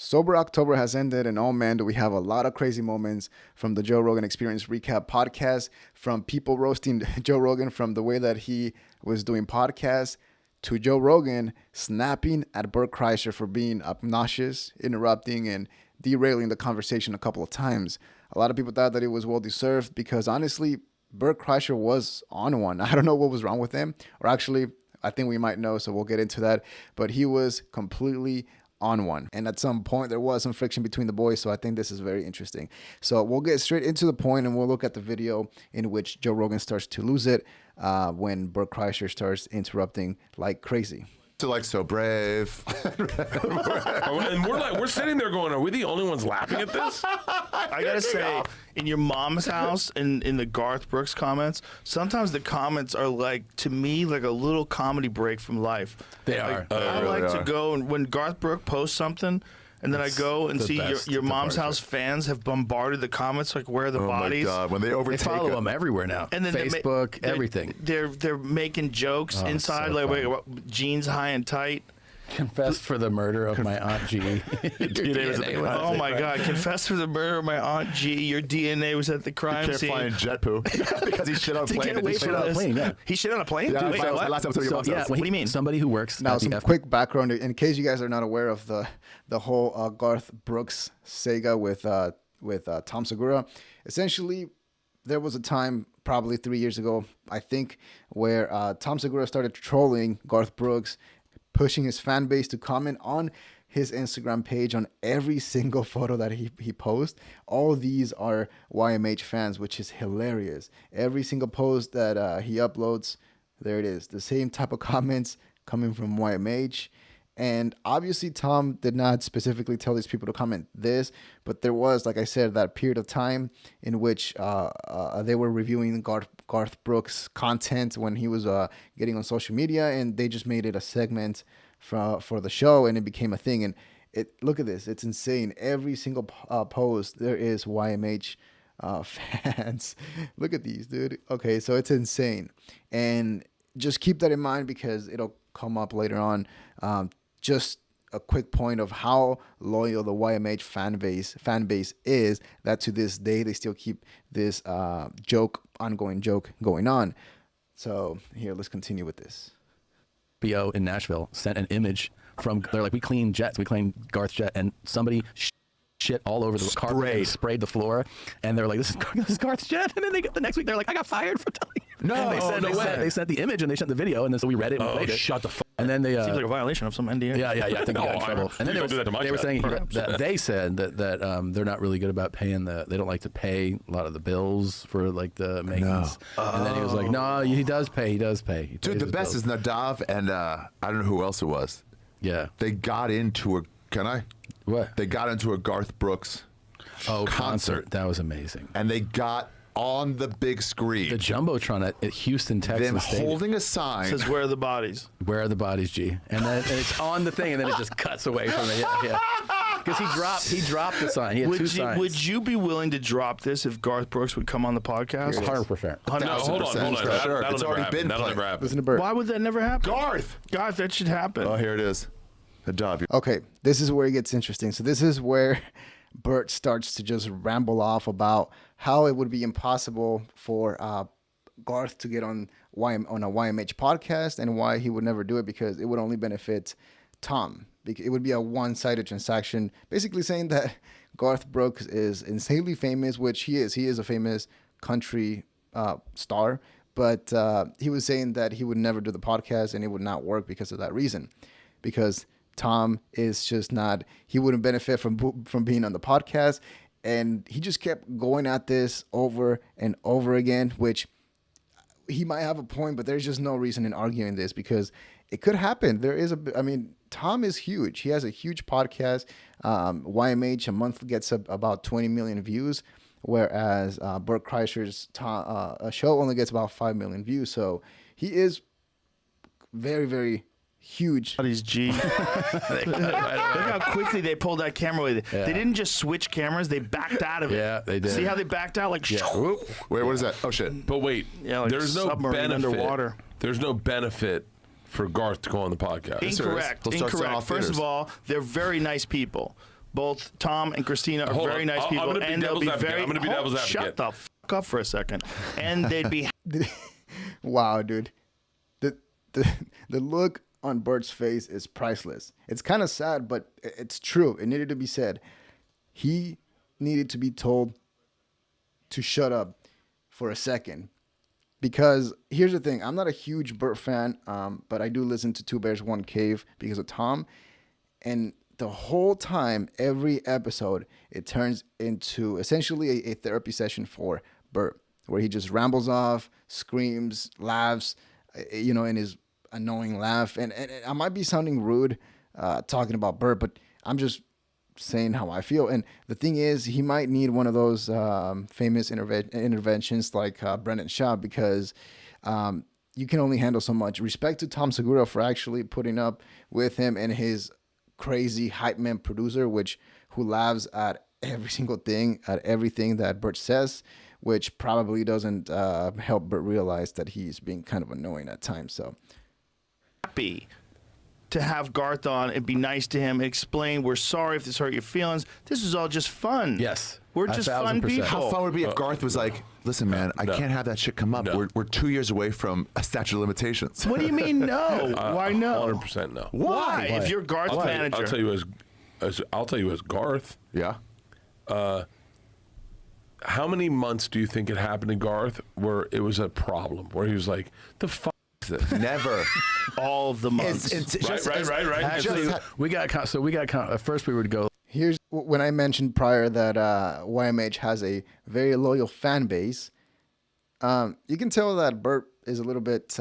Sober October has ended, and oh man, do we have a lot of crazy moments from the Joe Rogan Experience Recap podcast, from people roasting Joe Rogan from the way that he was doing podcasts, to Joe Rogan snapping at Bert Kreischer for being obnoxious, interrupting, and derailing the conversation a couple of times. A lot of people thought that it was well-deserved because, honestly, Bert Kreischer was on one. I don't know what was wrong with him, or actually, I think we might know, so we'll get into that, but he was completely on one. And at some point, there was some friction between the boys, so I think this is very interesting. So we'll get straight into the point, and we'll look at the video in which Joe Rogan starts to lose it when Bert Kreischer starts interrupting like crazy. Like so brave. And we're sitting there going, are we the only ones laughing at this? I gotta say, in your mom's house and in the Garth Brooks comments, sometimes the comments are like, to me, like a little comedy break from life. They like, are. I like to go, and when Garth Brooks posts something, and then I go and see your mom's house fans have bombarded the comments, like, where are the bodies? Oh my God, when they overtake They follow them everywhere now. And then Facebook, everything. They're making jokes inside, so like, funny. wait, jeans high and tight. Confessed for the murder of my Aunt G. Oh my God! Confessed for the murder of my Aunt G. Your DNA was at the crime can't scene. find jet poo because he shit on a To plane. get away from this. He shit on a plane? Yeah, Wait, that was what? the last episode of your mom's house. What do you mean? Somebody who works Now, at the some quick background in case you guys are not aware of the whole Garth Brooks saga with Tom Segura. Essentially, there was a time probably 3 years ago, I think, where Tom Segura started trolling Garth Brooks, pushing his fan base to comment on his Instagram page on every single photo that he posts. All these are YMH fans, which is hilarious. Every single post that he uploads, there it is. The same type of comments coming from YMH. And obviously, Tom did not specifically tell these people to comment this, but there was, like I said, that period of time in which they were reviewing Garth Brooks' content when he was getting on social media, and they just made it a segment for the show, and it became a thing. And look at this. It's insane. Every single post, there is YMH fans. Look at these, dude. Okay, so it's insane. And just keep that in mind because it'll come up later on. Just a quick point of how loyal the YMH fan base is, that to this day they still keep this ongoing joke going on. So here, let's continue with this. BO in Nashville sent an image from, they're like, we clean jets, we clean Garth's jet, and somebody shit all over the carpet and sprayed the floor, and they're like, this is Garth's jet, and then the next week they're like, I got fired for telling you. They sent the image and they sent the video, and then so we read it and played it. Shut the fuck. And then they Seems like a violation of some NDA. Yeah. I think he got in trouble. And then they were saying that they said that they're not really good about paying they don't like to pay a lot of the bills for like the maintenance. No. And then he was like, no, he does pay. He Dude, the best is Nadav and I don't know who else it was. Yeah. They got into What? They got into a Garth Brooks concert. That was amazing. And they got on the big screen. The Jumbotron at Houston, Texas. Them Stadium. holding a sign. Says, where are the bodies? Where are the bodies, G? And then it's on the thing, and then it just cuts away from it. Yeah. Because he dropped the sign. He had two signs. Would you be willing to drop this if Garth Brooks would come on the podcast? 100%. No, hold on. Sure. That'll It's never already happen. been That'll played. never happen. Listen to Bert. Why would that never happen? Garth, that should happen. Oh, here it is. Nadav. Okay, this is where it gets interesting. So this is where Bert starts to just ramble off about how it would be impossible for Garth to get on a YMH podcast and why he would never do it because it would only benefit Tom. It would be a one-sided transaction, basically saying that Garth Brooks is insanely famous, which he is. He is a famous country star, but he was saying that he would never do the podcast and it would not work because of that reason, because Tom is just not, he wouldn't benefit from being on the podcast. And he just kept going at this over and over again, which he might have a point, but there's just no reason in arguing this because it could happen. Tom is huge. He has a huge podcast. YMH a month gets about 20 million views, whereas Bert Kreischer's show only gets about 5 million views. So he is very, very huge. Bodies, G. Look how quickly they pulled that camera away. Yeah. They didn't just switch cameras; they backed out of it. Yeah, they did. See how they backed out? Like, Wait, what is that? Oh, shit. But wait, like there's no submarine benefit. underwater. There's no benefit for Garth to go on the podcast. Incorrect. He'll start selling Incorrect. off First theaters. of all, they're very nice people. both Tom and Christina are Hold very on. nice I'm people, gonna be and they'll devil's be advocate. very. I'm gonna be devil's advocate. Shut the fuck up for a second. And they'd be. Wow, dude. The look on Bert's face is priceless. It's kind of sad, but it's true. It needed to be said. He needed to be told to shut up for a second. Because here's the thing. I'm not a huge Bert fan, but I do listen to Two Bears, One Cave because of Tom. And the whole time, every episode, it turns into essentially a therapy session for Bert, where he just rambles off, screams, laughs, in his annoying laugh. And I might be sounding rude talking about Bert, but I'm just saying how I feel. And the thing is, he might need one of those famous interventions like Brendan Schaub, because you can only handle so much. Respect to Tom Segura for actually putting up with him and his crazy hype man producer, who laughs at every single thing, at everything that Bert says, which probably doesn't help Bert realize that he's being kind of annoying at times. So happy to have Garth on and be nice to him and explain we're sorry if this hurt your feelings. This is all just fun. Yes. We're just fun 1000%. people. How fun would it be if Garth was like, listen, man, I can't have that shit come up. No. We're 2 years away from a statute of limitations. What do you mean no? Why no? 100% no. Why? If you're Garth's manager. I'll tell you as Garth. Yeah. How many months do you think it happened to Garth where it was a problem, where he was like, the fuck is this? Never. All of the months. Right. Actually, we got at first we would go. here's when I mentioned prior that YMH has a very loyal fan base. You can tell that Bert is a little bit,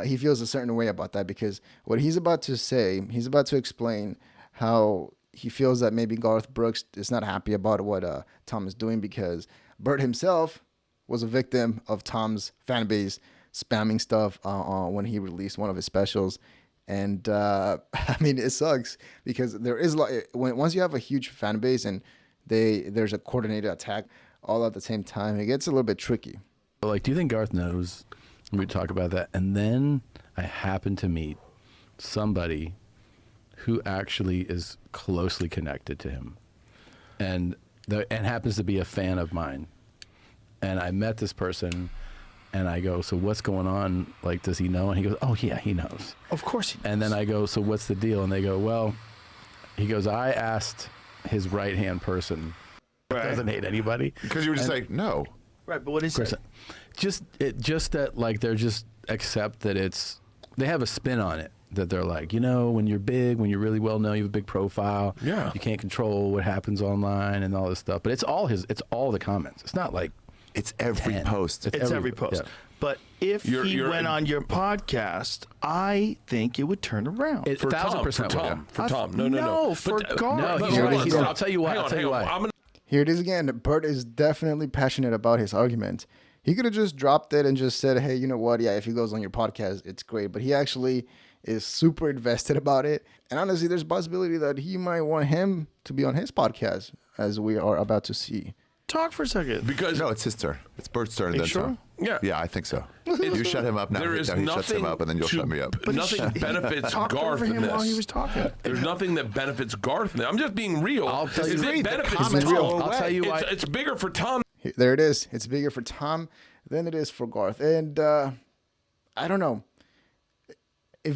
he feels a certain way about that, because what he's about to say, he's about to explain how he feels that maybe Garth Brooks is not happy about what Tom is doing, because Bert himself was a victim of Tom's fan base spamming stuff when he released one of his specials. And I mean, it sucks because there is once you have a huge fan base and there's a coordinated attack all at the same time, it gets a little bit tricky. Like, do you think Garth knows? We talk about that, and then I happen to meet somebody who actually is closely connected to him, and happens to be a fan of mine. And I met this person, and I go, "So what's going on? Like, does he know?" And he goes, "Oh yeah, he knows." Of course he knows. And then I go, "So what's the deal?" And they go, "Well," he goes, "I asked his right-hand person, doesn't hate anybody." Because you were just like, no. Right, but what is it? Just that, like, they're just accept that they have a spin on it, that they're like, when you're big, when you're really well known, you have a big profile. Yeah. You can't control what happens online and all this stuff. But it's all the comments. It's not like It's every 10. post. It's every post. Yeah. But if he went on your podcast, I think it would turn around. It- For 1000% Tom. would, For yeah. Tom. No. For But, Garth. No, but- he's but- right. but- I'll tell you why. hang I'll tell you on. why. I'm gonna Here it is again. Bert is definitely passionate about his argument. He could have just dropped it and just said, hey, you know what? Yeah, if he goes on your podcast, it's great. But he actually is super invested about it. And honestly, there's a possibility that he might want him to be on his podcast, as we are about to see. Talk for a second. because No, it's his turn. It's Bert's turn. you Then sure? Tom. Yeah. Yeah, I think so. You shut him up now. there is Now he shuts nothing him up, and then you'll to- shut me up. Nothing benefits Talk Garth over in him this. while he was talking. There's nothing that benefits Garth in this. I'm just being real. I'll tell you- It benefits comments Tom. go I'll tell you why. It's bigger for Tom. There it is. It's bigger for Tom than it is for Garth. And I don't know. I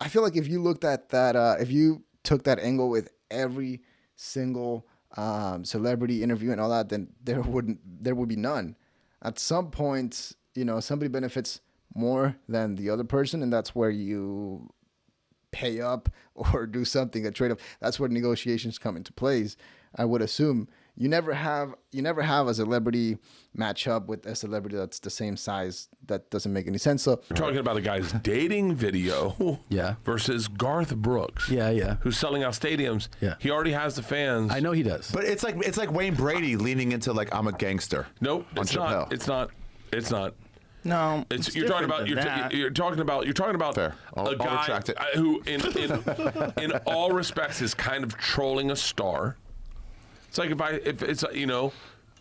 feel like if you looked at that, if you took that angle with every single celebrity interview and all that, then there would be none. At some point, somebody benefits more than the other person, and that's where you pay up or do something, a trade up. That's where negotiations come into place. I would assume you never have a celebrity match up with a celebrity that's the same size. That doesn't make any sense. So We're talking about a guy's dating video Yeah. versus Garth Brooks. Yeah. Who's selling out stadiums. Yeah. He already has the fans. I know he does. But it's like Wayne Brady leaning into like I'm a gangster. Nope, on it's Chappelle. not. It's not. No, You're talking about you're talking about Fair. I'll a guy retract it. who in all respects is kind of trolling a star. It's like if it's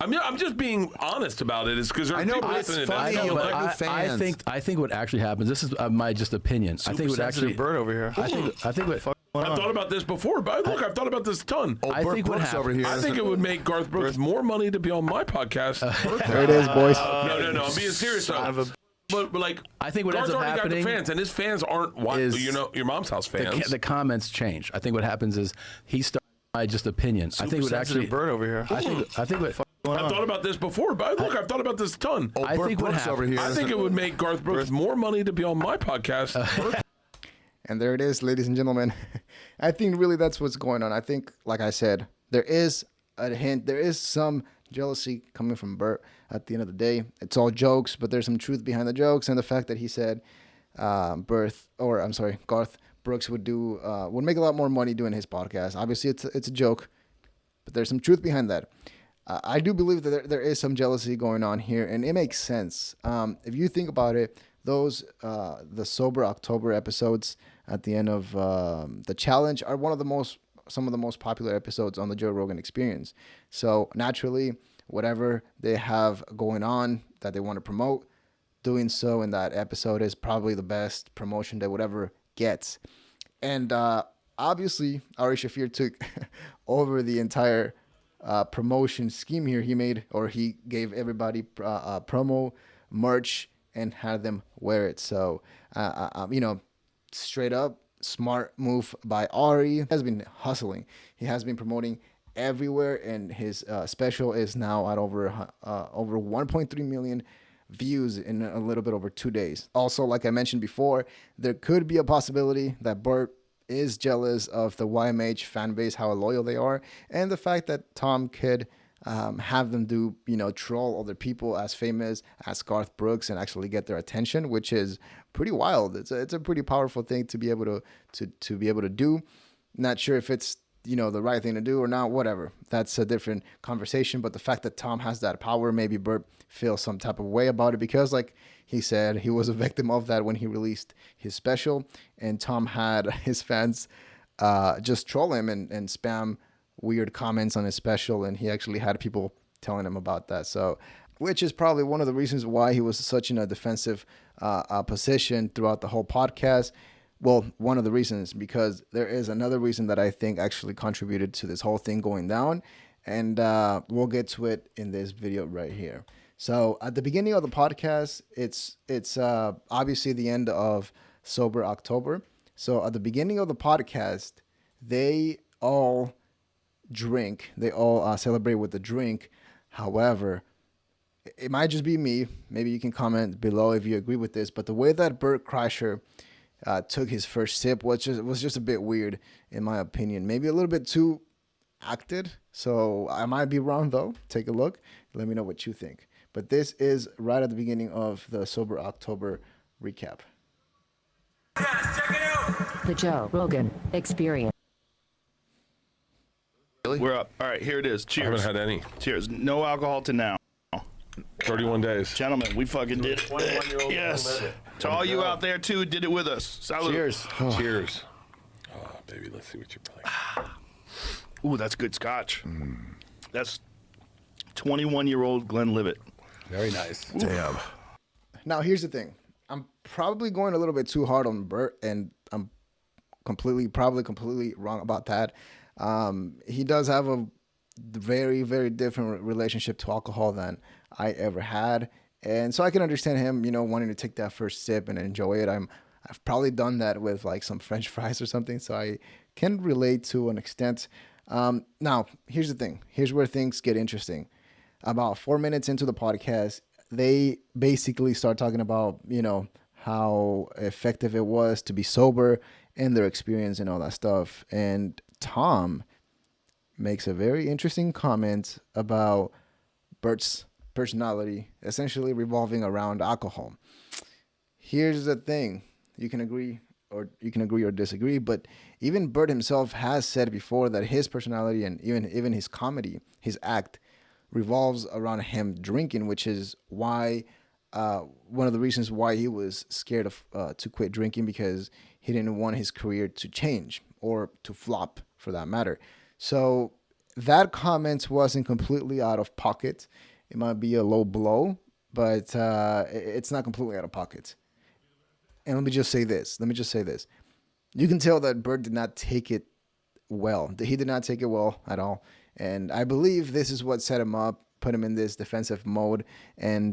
I'm just being honest about it. Is because I know, people but it's listening. funny, That's but not like- I- fans. I think what actually happens. This is my just opinion. I think what actually Bird over here. I think what I've thought about this before, but look, I've thought about this a ton. Oh, I Bert think what Brooks over here. I think it would make Garth Brooks more money to be on my podcast. There it is, boys. No. I'm being serious. But like, I think what Garth's ends up already got the happening fans, and his fans aren't your mom's house fans. the comments change. I think what happens is he started by just opinion. I think what actually Bert over here. I think what I've thought about this before, but look, I've thought about this a ton. Oh, I Bert think what Brooks over here. I think it would make Garth Brooks more money to be on my podcast. And there it is, ladies and gentlemen. I think really that's what's going on. I think, like I said, there is a hint. There is some jealousy coming from Bert at the end of the day. It's all jokes, but there's some truth behind the jokes. And the fact that he said Garth Brooks would make a lot more money doing his podcast. Obviously, it's a joke, but there's some truth behind that. I do believe that there is some jealousy going on here, and it makes sense. If you think about it, the Sober October episodes at the end of the challenge are some of the most popular episodes on the Joe Rogan Experience. So naturally, whatever they have going on that they want to promote, doing so in that episode is probably the best promotion they would ever get. And obviously, Ari Shaffir took over the entire promotion scheme here. He gave everybody promo merch and had them wear it. So, straight up, smart move by Ari. He has been hustling. He has been promoting everywhere, and his special is now at over 1.3 million views in a little bit over 2 days. Also, like I mentioned before, there could be a possibility that Bert is jealous of the YMH fan base, how loyal they are, and the fact that Tom could have them troll other people as famous as Garth Brooks and actually get their attention, which is pretty wild. It's a pretty powerful thing to be able to do. Not sure if it's the right thing to do or not, whatever. That's a different conversation. But the fact that Tom has that power, maybe Bert feels some type of way about it, because like he said, he was a victim of that when he released his special, and Tom had his fans just troll him and spam weird comments on his special, and he actually had people telling him about that. So, which is probably one of the reasons why he was such in a defensive position throughout the whole podcast. Well, one of the reasons, because there is another reason that I think actually contributed to this whole thing going down, and we'll get to it in this video right here. So at the beginning of the podcast, it's obviously the end of Sober October. So at the beginning of the podcast, they all drink. They all celebrate with a drink. However, it might just be me. Maybe you can comment below if you agree with this. But the way that Bert Kreischer took his first sip was just a bit weird, in my opinion. Maybe a little bit too acted. So I might be wrong, though. Take a look. Let me know what you think. But this is right at the beginning of the Sober October recap. Yes, check it out. The Joe Rogan Experience. Really? We're up. All right, here it is. I Cheers. haven't had any. Cheers. No alcohol to now. 31 days. Gentlemen, we fucking did it. 21-year-old Yes. To all you out there, too, did it with us. Salud. cheers. Cheers. Oh, baby, let's see what you're playing. Ooh, that's good scotch. That's 21-year-old Glenlivet. Very nice. Damn. Now, here's the thing. I'm probably going a little bit too hard on Bert, and I'm probably completely wrong about that. He does have a very, very different relationship to alcohol than I ever had. And so I can understand him, wanting to take that first sip and enjoy it. I've probably done that with like some French fries or something. So I can relate to an extent. Now, here's the thing. Here's where things get interesting. About 4 minutes into the podcast, they basically start talking about, how effective it was to be sober and their experience and all that stuff. And Tom makes a very interesting comment about Bert's personality, essentially revolving around alcohol. Here's the thing. You can agree or disagree, but even Bert himself has said before that his personality and even his comedy, his act, revolves around him drinking, which is why one of the reasons why he was scared of to quit drinking, because he didn't want his career to change or to flop, for that matter. So that comment wasn't completely out of pocket. It might be a low blow, but it's not completely out of pocket. And let me just say this. you can tell that Bert did not take it well. He did not take it well at all. And I believe this is what set him up, put him in this defensive mode, and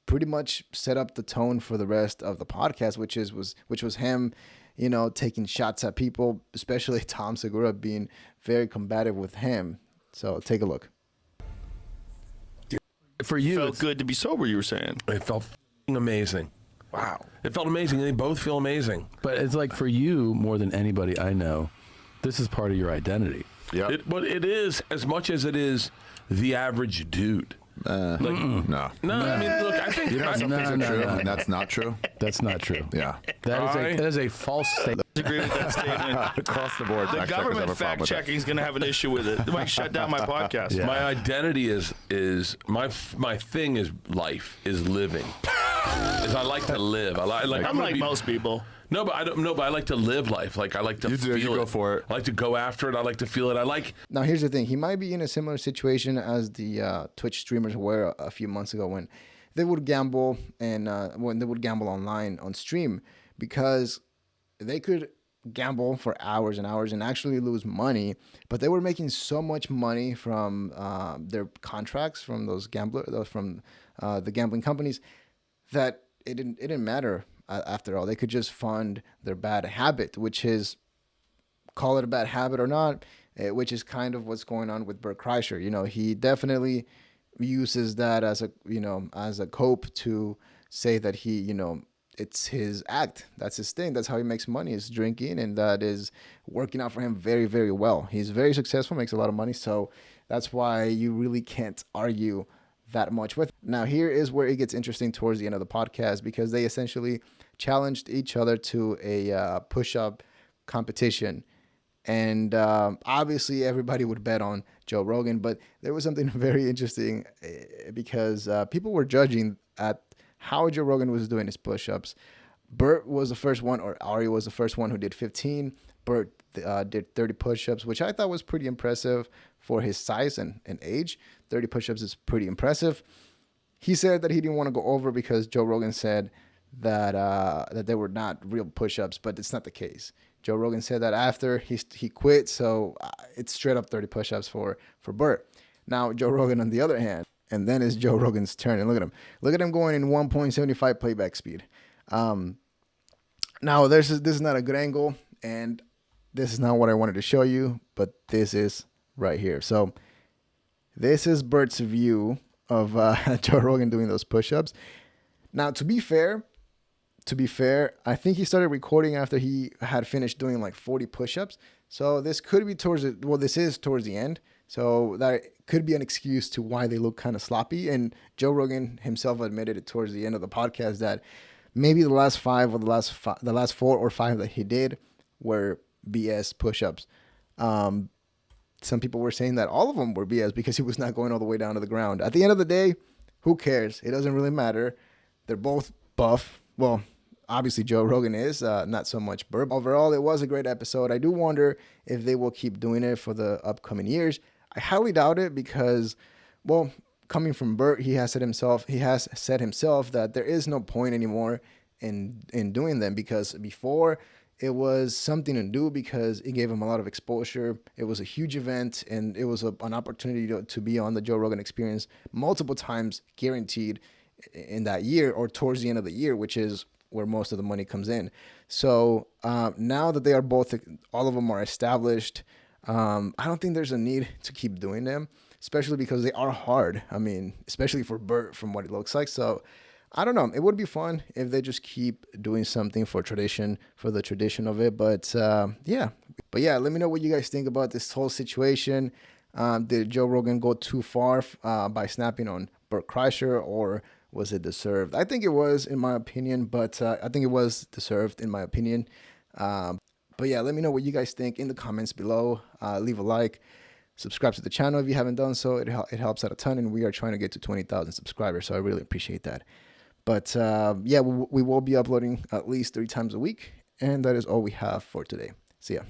pretty much set up the tone for the rest of the podcast, which was him, you know, taking shots at people, especially Tom Segura being very combative with him. So take a look. For you, Felt good to be sober, you were saying. It felt f***ing amazing. Wow. It felt amazing, and they both feel amazing. but it's like for you more than anybody I know, this is part of your identity. Yeah. But it is as much as it is the average dude. No. No, I mean, look, I think You know, some things are no, true, no. and that's not true. That's not true. Yeah. That is a false statement. I agree with that statement. Across the board, The fact checkers have government a problem fact with that. checking is going to have an issue with it. They might shut down my podcast. Yeah. my identity is my thing is life, is living. Is I like to live. I'm gonna like be- most people. No, but I don't know. But I like to live life. Like I like to You feel do, you it. go for it. I like to go after it. I like to feel it. I like. Now, here's the thing. He might be in a similar situation as the Twitch streamers were a few months ago when they would gamble and when they would gamble online on stream, because they could gamble for hours and hours and actually lose money, but they were making so much money from their contracts from those from the gambling companies that it didn't matter after all. They could just fund their bad habit, which is, call it a bad habit or not, which is kind of what's going on with Bert Kreischer. You know, he definitely uses that as a cope to say that he, you know, it's his act. That's his thing. That's how he makes money, is drinking, and that is working out for him very, very well. He's very successful, makes a lot of money, so that's why you really can't argue that much with. Now, here is where it gets interesting towards the end of the podcast, because they essentially challenged each other to a push-up competition. And obviously everybody would bet on Joe Rogan, but there was something very interesting because people were judging at how Joe Rogan was doing his push-ups. Bert was the first one, or Ari was the first one who did 15. Bert did 30 push-ups, which I thought was pretty impressive for his size and age. 30 push-ups is pretty impressive. He said that he didn't want to go over because Joe Rogan said that that they were not real push-ups, but it's not the case. Joe Rogan said that after he quit, so it's straight up 30 push-ups for Bert. Now, Joe Rogan on the other hand, and then it's Joe Rogan's turn, and look at him. Look at him going in 1.75 playback speed. Now, this is not a good angle, and this is not what I wanted to show you, but this is right here. So this is Bert's view of Joe Rogan doing those push-ups. Now, to be fair, I think he started recording after he had finished doing like 40 push-ups. So this could be this is towards the end. So that could be an excuse to why they look kind of sloppy. And Joe Rogan himself admitted it towards the end of the podcast that maybe the last 5 or the last 4 or 5 that he did were BS push-ups. Some people were saying that all of them were BS because he was not going all the way down to the ground. At the end of the day, who cares? It doesn't really matter. They're both buff. Well, obviously Joe Rogan is, not so much Bert. Overall, it was a great episode. I do wonder if they will keep doing it for the upcoming years. I highly doubt it because, well, coming from Bert, he has said himself that there is no point anymore in doing them, because before it was something to do because it gave him a lot of exposure. It was a huge event, and it was an opportunity to be on the Joe Rogan Experience multiple times, guaranteed, in that year or towards the end of the year, which is where most of the money comes in. So now that they are both, all of them are established, I don't think there's a need to keep doing them, especially because they are hard. I mean, especially for Bert, from what it looks like. So I don't know. It would be fun if they just keep doing something for the tradition of it. But yeah. But yeah, let me know what you guys think about this whole situation. Did Joe Rogan go too far by snapping on Bert Kreischer, or was it deserved? I think it was, in my opinion, but I think it was deserved, in my opinion. But yeah, let me know what you guys think in the comments below. Leave a like. Subscribe to the channel if you haven't done so. It helps out a ton, and we are trying to get to 20,000 subscribers, so I really appreciate that. But yeah, we will be uploading at least 3 times a week, and that is all we have for today. See ya.